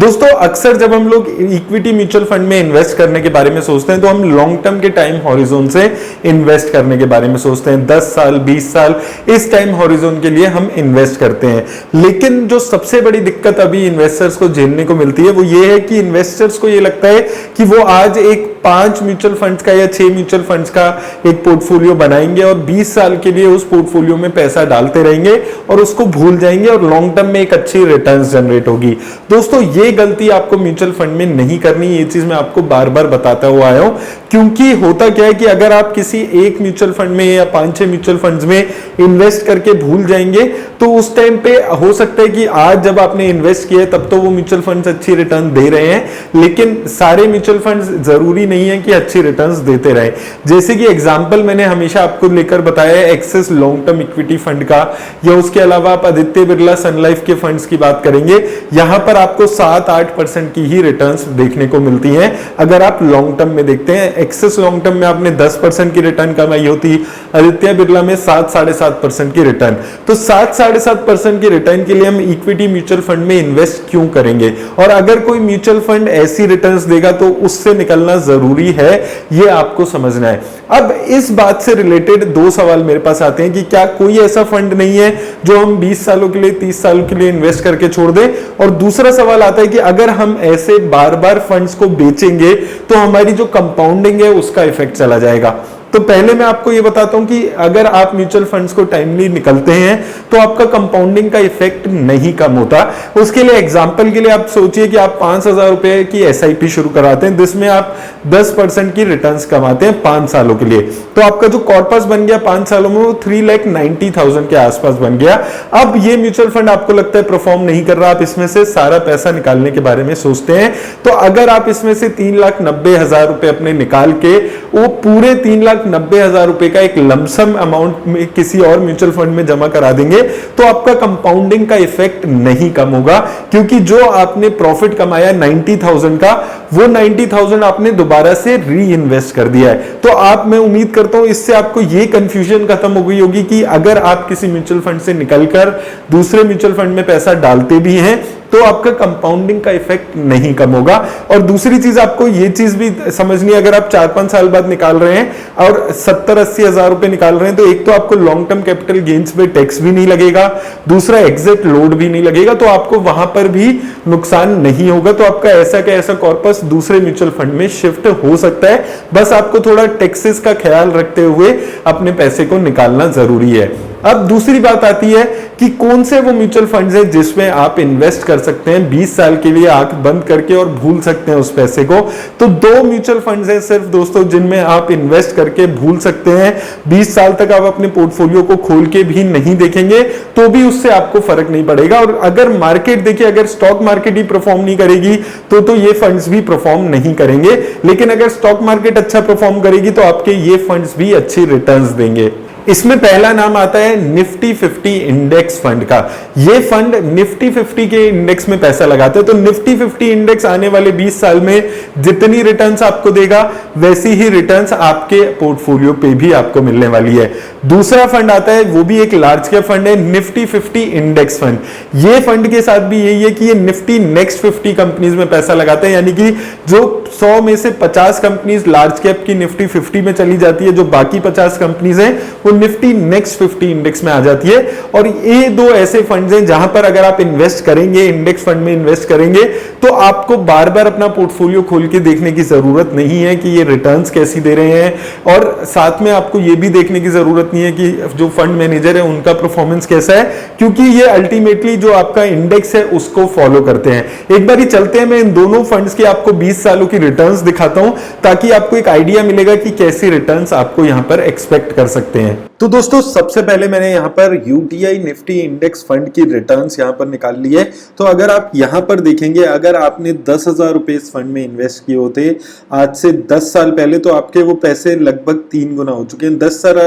दोस्तों अक्सर जब हम लोग इक्विटी म्यूचुअल फंड में इन्वेस्ट करने के बारे में सोचते हैं तो हम लॉन्ग टर्म के टाइम हॉरिजॉन से इन्वेस्ट करने के बारे में सोचते हैं। 10 साल 20 साल इस टाइम हॉरिजॉन के लिए हम इन्वेस्ट करते हैं। लेकिन जो सबसे बड़ी दिक्कत अभी इन्वेस्टर्स को झेलने को मिलती है वो ये है कि इन्वेस्टर्स को ये लगता है कि वो आज एक 5 म्यूचुअल फंड्स का या 6 म्यूचुअल फंड्स का एक पोर्टफोलियो बनाएंगे और 20 साल के लिए उस पोर्टफोलियो में पैसा डालते रहेंगे और उसको भूल जाएंगे और लॉन्ग टर्म में एक अच्छी रिटर्न्स जनरेट होगी। दोस्तों ये गलती आपको म्यूचुअल फंड में नहीं करनी, ये चीज मैं आपको बार बार बताता हुआ आया हूं। क्योंकि होता क्या है कि अगर आप किसी एक म्यूचुअल फंड में या 5-6 म्यूचुअल फंड्स में इन्वेस्ट करके भूल जाएंगे तो उस टाइम पे हो सकता है कि आज जब आपने इन्वेस्ट किया तब तो वो म्यूचुअल फंड्स अच्छी रिटर्न दे रहे हैं, लेकिन सारे म्यूचुअल फंड्स जरूरी नहीं है कि अच्छी रिटर्न्स देते रहे। जैसे कि एग्जांपल मैंने हमेशा आपको लेकर बताया है axis long term equity fund का, या उसके अलावा आप आदित्य बिरला सन लाइफ के फंड्स की बात करेंगे, यहां पर आपको 7-8% की ही रिटर्न्स देखने को मिलती हैं अगर आप लॉन्ग टर्म में देखते हैं। एक्सिस लॉन्ग टर्म में आपने 10% की रिटर्न कमाई होती, आदित्य बिरला में 7-7.5% की रिटर्न। तो 7-7.5% की रिटर्न के लिए हम इक्विटी म्यूचुअल फंड में इन्वेस्ट क्यों करेंगे? और अगर कोई म्यूचुअल फंड ऐसी रिटर्न्स देगा तो उससे निकलना जरूरी है, ये आपको समझना है। अब इस बात से रिलेटेड 2 सवाल मेरे पास आते हैं कि क्या कोई ऐसा फंड नहीं है जो हम 20 सालों के लिए 30 सालों के लिए इन्वेस्ट करके छोड़ दें? और दूसरा सवाल आता है कि अगर हम ऐसे बार बार फंड्स को बेचेंगे तो हमारी जो कंपाउंडिंग है उसका इफेक्ट चला जाएगा। तो पहले मैं आपको ये बताता हूं कि अगर आप म्यूचुअल फंड्स को टाइमली निकलते हैं तो आपका कंपाउंडिंग का इफेक्ट नहीं कम होता। उसके लिए एग्जांपल के लिए आप सोचिए कि आप 5,000 रुपए की एसआईपी शुरू कराते हैं जिसमें आप 10% की रिटर्न्स कमाते हैं 5 सालों के लिए। तो आपका जो कॉर्पस बन गया 5 सालों में वो 3,90,000 के आसपास बन गया। अब ये म्यूचुअल फंड आपको लगता है परफॉर्म नहीं कर रहा, आप इसमें से सारा पैसा निकालने के बारे में सोचते हैं। तो अगर आप इसमें से 3,90,000 रुपए अपने निकाल के वो पूरे 3,90,000 रुपए का एक लमसम अमाउंट में किसी और म्यूचुअल फंड में जमा करा देंगे तो आपका कंपाउंडिंग का इफेक्ट नहीं कम होगा, क्योंकि जो आपने प्रॉफिट कमाया 90,000 का, वो 90,000 आपने दोबारा से री इन्वेस्ट कर दिया है। तो आप, मैं उम्मीद करता हूं इससे आपको ये कंफ्यूजन खत्म हो गई होगी कि अगर आप किसी म्यूचुअल फंड से निकलकर दूसरे म्यूचुअल फंड में पैसा डालते भी हैं तो आपका कंपाउंडिंग का इफेक्ट नहीं कम होगा। और दूसरी चीज आपको ये चीज भी समझनी है, अगर आप 4-5 साल बाद निकाल रहे हैं और 70-80 हजार रुपए निकाल रहे हैं तो एक तो आपको लॉन्ग टर्म कैपिटल गेन्स पे टैक्स भी नहीं लगेगा, दूसरा एग्जिट लोड भी नहीं लगेगा, तो आपको वहां पर भी नुकसान नहीं होगा। तो आपका ऐसा का ऐसा कॉर्पस दूसरे म्यूचुअल फंड में शिफ्ट हो सकता है। बस आपको थोड़ा टैक्सेस का ख्याल रखते हुए अपने पैसे को निकालना जरूरी है। अब दूसरी बात आती है कि कौन से वो म्यूचुअल फंड्स हैं जिसमें आप इन्वेस्ट कर सकते हैं 20 साल के लिए आंख बंद करके और भूल सकते हैं उस पैसे को। तो 2 म्यूचुअल फंड्स हैं सिर्फ दोस्तों जिनमें आप इन्वेस्ट करके भूल सकते हैं। 20 साल तक आप अपने पोर्टफोलियो को खोल के भी नहीं देखेंगे तो भी उससे आपको फर्क नहीं पड़ेगा। और अगर मार्केट देखिए, अगर स्टॉक मार्केट ही परफॉर्म नहीं करेगी तो ये फंड्स भी परफॉर्म नहीं करेंगे, लेकिन अगर स्टॉक मार्केट अच्छा परफॉर्म करेगी तो आपके ये फंड्स भी अच्छी रिटर्न्स देंगे। इसमें पहला नाम आता है निफ्टी 50 इंडेक्स फंड का। ये फंड निफ्टी 50 के इंडेक्स में पैसा लगाते हैं। तो निफ्टी 50 इंडेक्स आने वाले 20 साल में जितनी रिटर्न्स आपको देगा वैसी ही रिटर्न्स आपके पोर्टफोलियो पे भी आपको मिलने वाली है। दूसरा फंड आता है, वो भी एक लार्ज कैप फंड है, निफ्टी 50 इंडेक्स फंड। ये फंड के साथ भी यही है कि ये निफ्टी नेक्स्ट 50 कंपनीज में पैसा लगाते हैं, यानी कि जो 100 में से 50 कंपनीज लार्ज कैप की निफ्टी 50 में चली जाती है, जो बाकी 50 कंपनीज हैं वो निफ्टी नेक्स्ट 50 इंडेक्स में आ जाती है। और ये 2 ऐसे फंड्स हैं जहां पर अगर आप इन्वेस्ट करेंगे, इंडेक्स फंड में इन्वेस्ट करेंगे, तो आपको बार बार अपना पोर्टफोलियो खोल के देखने की जरूरत नहीं है कि ये रिटर्न्स कैसी दे रहे हैं। और साथ में आपको ये भी देखने की जरूरत नहीं है कि जो फंड मैनेजर है उनका परफॉर्मेंस कैसा है, क्योंकि ये अल्टीमेटली जो आपका इंडेक्स है उसको फॉलो करते हैं। एक बार ही चलते हैं, मैं इन दोनों फंड्स की आपको 20 सालों की रिटर्न्स दिखाता हूं ताकि आपको एक आइडिया मिलेगा कि कैसी रिटर्न्स आपको यहां पर एक्सपेक्ट कर सकते हैं। तो दोस्तों सबसे पहले मैंने यहाँ पर यूटीआई निफ्टी इंडेक्स फंड की रिटर्न्स यहाँ पर निकाल ली है। तो अगर आप यहाँ पर देखेंगे, अगर आपने 10,000 रुपए इस फंड में इन्वेस्ट किए होते आज से 10 साल पहले, तो आपके वो पैसे लगभग 3 गुना हो चुके हैं। 10 साल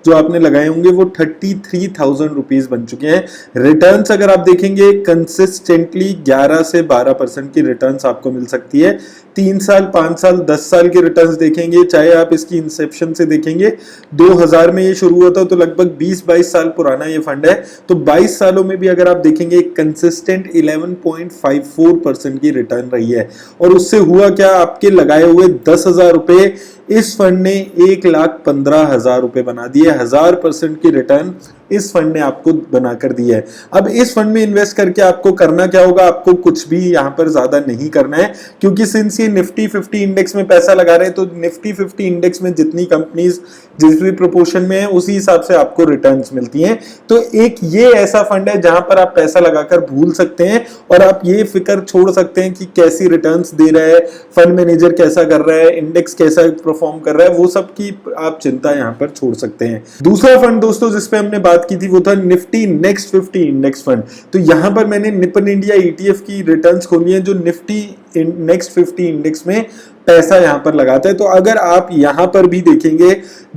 जो आपने लगाए होंगे वो 33,000 रुपीज बन चुके हैं। रिटर्न्स अगर आप देखेंगे कंसिस्टेंटली 11 से 12% की रिटर्न्स आपको मिल सकती है 3 साल, 5 साल, 10 साल के रिटर्न्स देखेंगे, चाहे आप इसकी इंसेप्शन से देखेंगे 2000 में ये शुरू हुआ था, तो लगभग 20-22 साल पुराना ये फंड है। तो 22 सालों में भी अगर आप देखेंगे एक कंसिस्टेंट 11.54% की रिटर्न रही है। और उससे हुआ क्या, आपके लगाए हुए 10,000 रुपए इस फंड ने 1,15,000 रुपए बना दिए। 1000% की रिटर्न इस फंड ने आपको बनाकर दी है। अब इस फंड में इन्वेस्ट करके आपको करना क्या होगा, आपको कुछ भी यहां पर ज्यादा नहीं करना है, क्योंकि सिंस ये निफ्टी 50 इंडेक्स में पैसा लगा रहे हैं, तो निफ्टी 50 इंडेक्स में जितनी कंपनीज जिस भी प्रोपोर्शन में है उसी हिसाब से आपको रिटर्न्स मिलती हैं। तो एक ये ऐसा फंड है जहां पर आप पैसा लगाकर भूल सकते हैं और आप ये फिक्र छोड़ सकते हैं कि कैसी रिटर्न्स दे रहा है, फंड मैनेजर कैसा कर रहा है, इंडेक्स कैसा परफॉर्म कर रहा है, वो सब की आप चिंता यहां पर छोड़ सकते हैं। दूसरा फंड दोस्तों जिस पे हमने बात की थी वो था निफ्टी नेक्स्ट 50 इंडेक्स फंड। तो यहां पर मैंने निपन इंडिया ETF की रिटर्न्स खोली है जो निफ्टी नेक्स्ट 50 इंडेक्स में पैसा यहां पर लगाता है। तो अगर आप यहां पर भी देखेंगे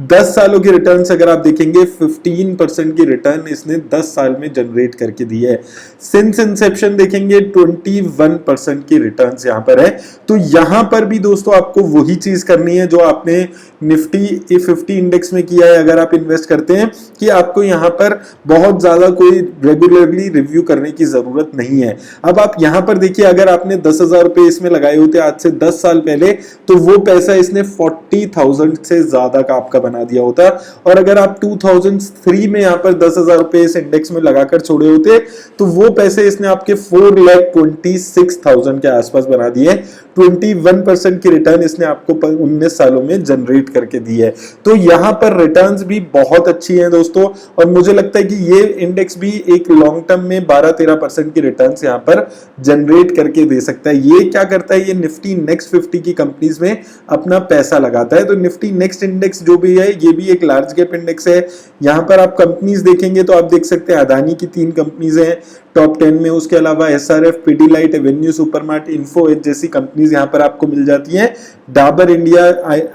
10 सालों की रिटर्न्स अगर आप देखेंगे 15% की रिटर्न इसने 10 साल में जनरेट करके दी है। सिंस इंसेप्शन देखेंगे 21% की रिटर्न्स यहां पर है। तो यहां पर भी दोस्तों आपको वही चीज करनी है जो आपने निफ्टी 50 इंडेक्स में किया है अगर आप इन्वेस्ट करते हैं, कि आपको यहां पर बहुत ज्यादा कोई रेगुलरली रिव्यू करने की जरूरत नहीं है। अब आप यहां पर देखिए, अगर आपने 10,000 रुपए इसमें लगाए होते आज से 10 साल पहले, तो वो पैसा इसने 40,000 से ज्यादा का आपका बना दिया होता। और अगर आप 2003 में यहां पर 10,000 रुपए इस इंडेक्स में लगाकर छोड़े होते, तो वो पैसे इसने आपके 4,26,000 के आसपास बना दिए। 21% की रिटर्न इसने आपको 19 सालों में जनरेट करके दी है। तो यहां पर रिटर्न्स भी बहुत अच्छी हैं दोस्तों, और मुझे लगता है कि ये इंडेक्स भी एक लॉन्ग टर्म में 12-13% की रिटर्न्स यहां पर जनरेट करके दे सकता है। ये क्या करता है, ये निफ्टी नेक्स्ट 50 की कंपनीज में अपना पैसा लगाता है। तो निफ्टी नेक्स्ट इंडेक्स जो भी है ये भी एक लार्ज कैप इंडेक्स है। यहां पर आप कंपनीज देखेंगे तो आप देख सकते हैं अदानी की 3 कंपनीज हैं टॉप 10 में। उसके अलावा SRF, पिडिलाइट, एवेन्यू सुपरमार्ट, इन्फो एज जैसी कंपनीज यहां पर आपको मिल जाती हैं। Dabur India,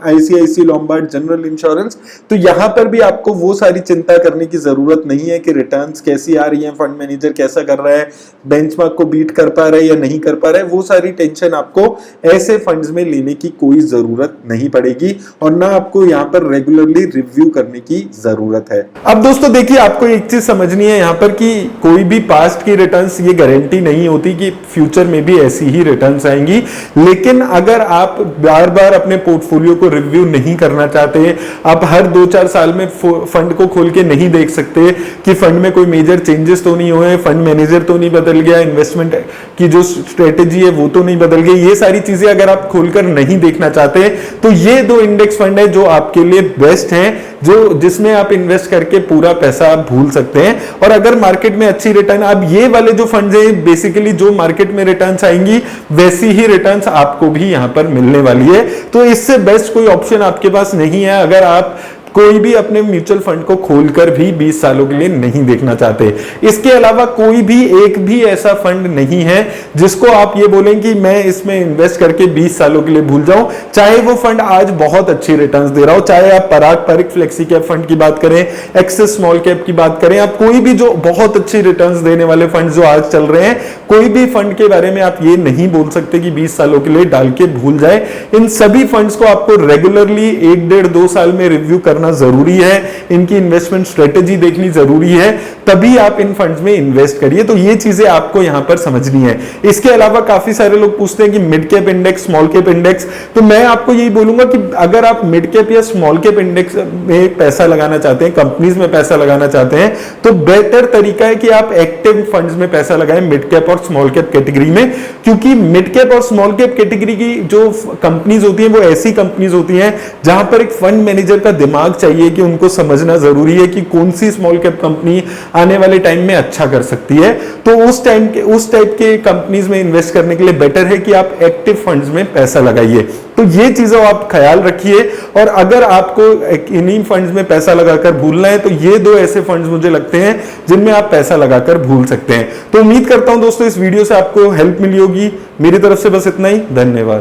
ICICI Lombard, General Insurance. तो यहां पर भी आपको वो सारी चिंता करने की जरूरत नहीं है कि रिटर्न्स कैसी आ रही है, फंड मैनेजर कैसा कर रहा है, बेंचमार्क को बीट कर पा रहा है या नहीं कर पा रहा है। वो सारी टेंशन आपको ऐसे फंड्स में लेने की कोई जरूरत नहीं पड़ेगी, और ना आपको यहां पर रेगुलरली रिव्यू करने की जरूरत है। अब दोस्तों देखिए, आपको एक चीज समझनी है यहां पर कि कोई भी पास्ट की रिटर्न्स ये गारंटी नहीं होती कि फ्यूचर में भी ऐसी ही रिटर्न्स आएंगी। लेकिन अगर आप बार बार अपने पोर्टफोलियो को रिव्यू नहीं करना चाहते, आप हर 2-4 साल में फंड को खोल के नहीं देख सकते कि फंड में कोई मेजर चेंजेस तो नहीं हुए, फंड मैनेजर तो नहीं बदल गया, इन्वेस्टमेंट की जो स्ट्रेटेजी है वो तो नहीं बदल गई, ये सारी चीजें अगर आप खोलकर नहीं देखना चाहते, तो ये 2 इंडेक्स फंड है जो आपके लिए बेस्ट हैं, जो जिसमें आप इन्वेस्ट करके पूरा पैसा आप भूल सकते हैं। और अगर मार्केट में अच्छी रिटर्न, अब ये वाले जो फंड्स हैं बेसिकली जो मार्केट में रिटर्न्स आएंगी वैसी ही रिटर्न्स आपको भी यहां पर मिलने वाली है। तो इससे बेस्ट कोई ऑप्शन आपके पास नहीं है अगर आप कोई भी अपने म्यूचुअल फंड को खोलकर भी 20 सालों के लिए नहीं देखना चाहते। इसके अलावा कोई भी एक भी ऐसा फंड नहीं है जिसको आप ये बोलें कि मैं इसमें इन्वेस्ट करके 20 सालों के लिए भूल जाऊं, चाहे वो फंड आज बहुत अच्छी रिटर्न्स दे रहा हो, चाहे आप पराग पारिक फ्लेक्सी कैप फंड की बात करें, एक्सेस स्मॉल कैप की बात करें, आप कोई भी जो बहुत अच्छी रिटर्न्स देने वाले फंड जो आज चल रहे हैं, कोई भी फंड के बारे में आप ये नहीं बोल सकते कि 20 सालों के लिए डाल के भूल जाए। इन सभी फंड्स को आपको रेगुलरली 1-1.5-2 साल में रिव्यू करना जरूरी है, इनकी इन्वेस्टमेंट स्ट्रेटेजी देखनी जरूरी है, तभी आप इन फंड्स में इन्वेस्ट करिए। तो ये चीजें आपको यहां पर समझनी है। इसके अलावा काफी सारे लोग पूछते हैं कि mid cap index, small cap index, तो मैं आपको यही बोलूंगा कि अगर आप मिड कैप या स्मॉल कैप इंडेक्स में पैसा लगाना चाहते हैं, कंपनीज में पैसा लगाना चाहते हैं, तो बेहतर तरीका है कि आप एक्टिव फंड्स में पैसा लगाएं मिड कैप और स्मॉल कैप कैटेगरी में, क्योंकि मिड कैप और स्मॉल कैप कैटेगरी की जो कंपनीज होती हैं वो ऐसी कंपनीज होती हैं जहां पर एक फंड मैनेजर का दिमाग चाहिए कि उनको समझना जरूरी है कि कौन सी स्मॉल कैप कंपनी आने वाले टाइम में अच्छा कर सकती है। तो उस टाइप के कंपनीज में इन्वेस्ट करने के लिए बेटर है कि आप एक्टिव फंड्स में पैसा लगाइए। तो ये चीजों आप ख्याल रखिए, और अगर आपको इन्हीं फंड्स में पैसा लगाकर भूलना है तो ये 2 ऐसे फंड्स मुझे लगते हैं जिनमें आप पैसा लगाकर भूल सकते हैं। तो उम्मीद करता हूं दोस्तों इस वीडियो से आपको हेल्प मिली होगी। मेरी तरफ से बस इतना ही, धन्यवाद।